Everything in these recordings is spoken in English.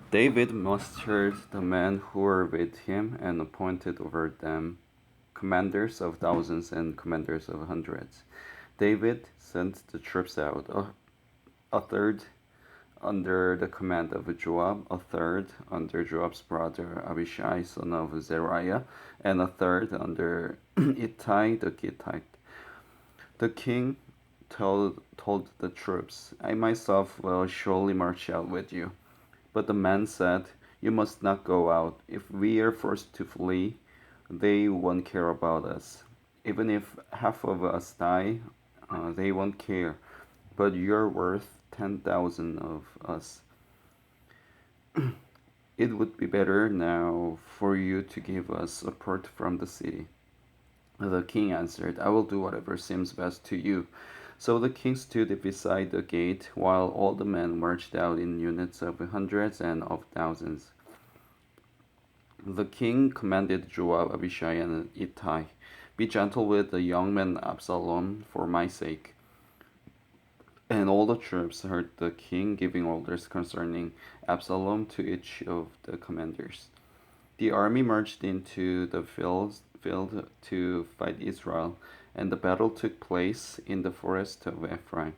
David mustered the men who were with him and appointed over them commanders of thousands and commanders of hundreds. David sent the troops out, a third under the command of Joab, a third under Joab's brother Abishai, son of Zeruiah, and a third under Ittai the Gittite. The king told the troops, I myself will surely march out with you. But the man said, you must not go out. If we are forced to flee, they won't care about us. Even if half of us die, they won't care. But you're worth 10,000 of us. It would be better now for you to give us support from the city. The king answered, I will do whatever seems best to you. So the king stood beside the gate while all the men marched out in units of hundreds and of thousands. The king commanded Joab, Abishai, and Ittai, be gentle with the young man Absalom for my sake. And all the troops heard the king giving orders concerning Absalom to each of the commanders. The army marched into the field to fight Israel, and the battle took place in the forest of Ephraim.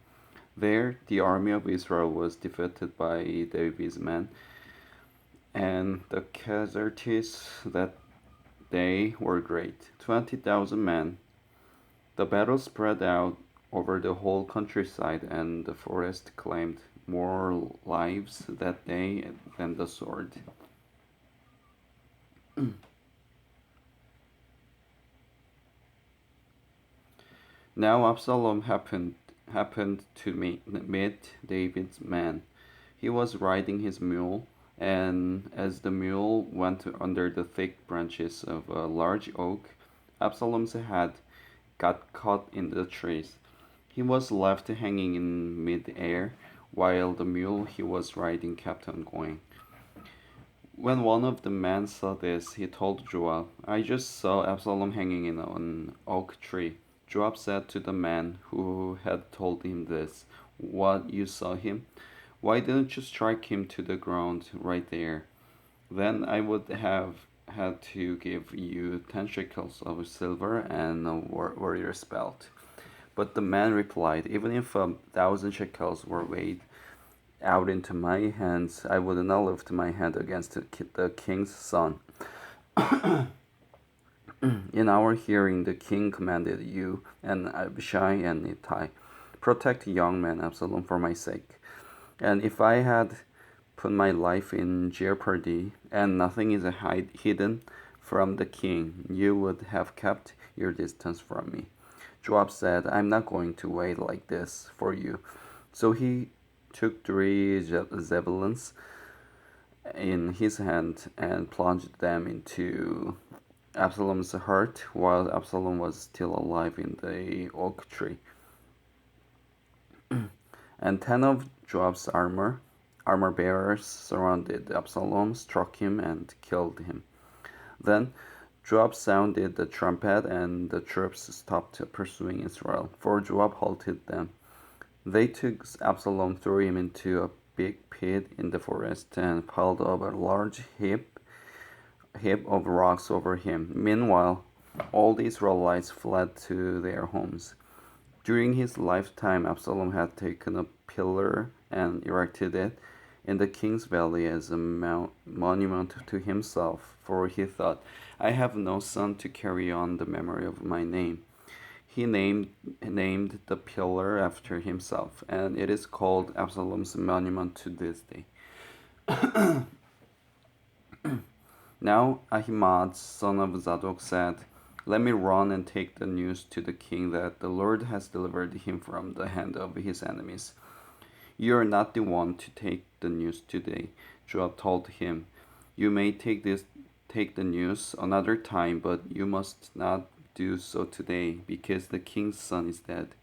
There, the army of Israel was defeated by David's men, and the casualties that day were great 20,000 men. The battle spread out over the whole countryside, and the forest claimed more lives that day than the sword. Now Absalom happened to meet David's man. He was riding his mule, and as the mule went under the thick branches of a large oak, Absalom's head got caught in the trees. He was left hanging in mid-air, while the mule he was riding kept on going. When one of the men saw this, he told Joab, I just saw Absalom hanging in an oak tree. Joab said to the man who had told him this, what, you saw him? Why didn't you strike him to the ground right there? Then I would have had to give you 10 shekels of silver and a warrior's belt. But the man replied, even if 1,000 shekels were weighed out into my hands, I would not lift my hand against the king's son. In our hearing, the king commanded you and Abishai and Ittai, protect young man Absalom for my sake. And if I had put my life in jeopardy, and nothing is hidden from the king, you would have kept your distance from me. Joab said, I'm not going to wait like this for you. So he took 3 javelins in his hand and plunged them into Absalom's heart while Absalom was still alive in the oak tree. And 10 of Joab's armor bearers surrounded Absalom, struck him, and killed him. Then Joab sounded the trumpet, and the troops stopped pursuing Israel, for Joab halted them. They took Absalom, threw him into a big pit in the forest, and piled up a large heap of rocks over him. Meanwhile, all the Israelites fled to their homes. During his lifetime, Absalom had taken a pillar and erected it in the king's valley as a monument to himself, for he thought, I have no son to carry on the memory of my name. He named the pillar after himself, and it is called Absalom's monument to this day. Now Ahimaaz, son of Zadok, said, let me run and take the news to the king that the Lord has delivered him from the hand of his enemies. You are not the one to take the news today. Joab told him, you may take the news another time, but you must not do so today, because the king's son is dead.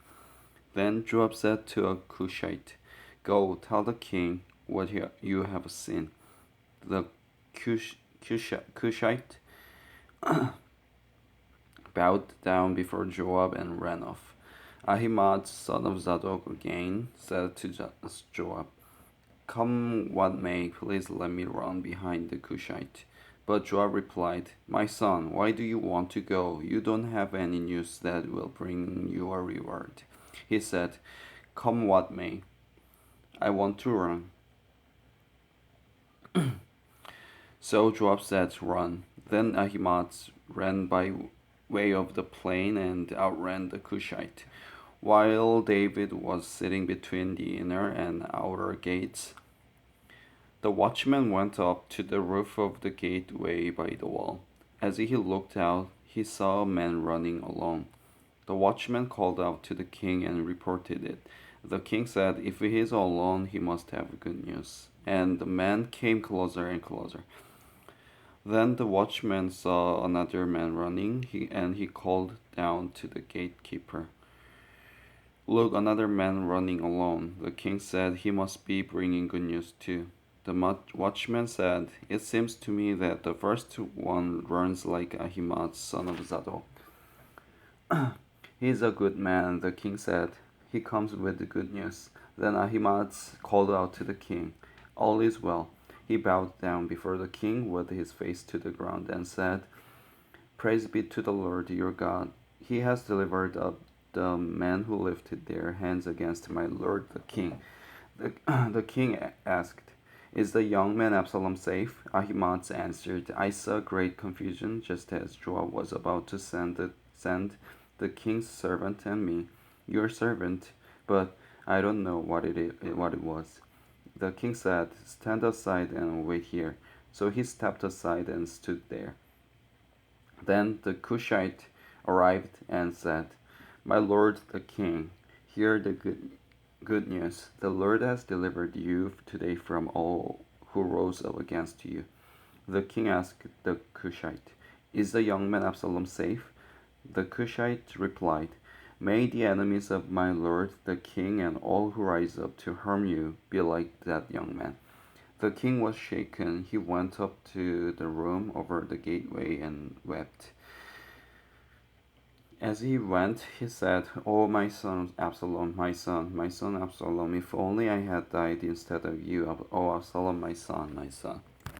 Then Joab said to a Cushite, go, tell the king what you have seen. The Cushite bowed down before Joab and ran off. Ahimaaz, son of Zadok, again said to Joab, Come what may, please let me run behind the Cushite. But Joab replied, My son, why do you want to go? You don't have any news that will bring you a reward. He said, Come what may, I want to run. So Joab said, Run. Then Ahimaaz ran by way of the plain and outran the Cushite. While David was sitting between the inner and outer gates, the watchman went up to the roof of the gateway by the wall. As he looked out, he saw a man running alone. The watchman called out to the king and reported it. The king said, If he is alone, he must have good news. And the man came closer and closer. Then the watchman saw another man running, and he called down to the gatekeeper, Look, another man running alone. The king said, He must be bringing good news too. The watchman said, It seems to me that the first one runs like Ahimaaz, son of Zadok. He is a good man, the king said. He comes with the good news. Then Ahimaaz called out to the king, All is well. He bowed down before the king with his face to the ground and said, Praise be to the Lord your God. He has delivered up the men who lifted their hands against my lord the king. The king asked, Is the young man Absalom safe? Ahimaaz answered, I saw great confusion just as Joab was about to send the king's servant and me, your servant, but I don't know what it was. The king said, Stand aside and wait here. So he stepped aside and stood there. Then the Cushite arrived and said, My lord the king, hear the good news. The Lord has delivered you today from all who rose up against you. The king asked the Cushite, Is the young man Absalom safe? The Cushite replied, May the enemies of my lord the king and all who rise up to harm you be like that young man. The king was shaken. He went up to the room over the gateway and wept. As he went, he said, Oh, my son Absalom, my son Absalom, if only I had died instead of you, O Absalom, my son, my son.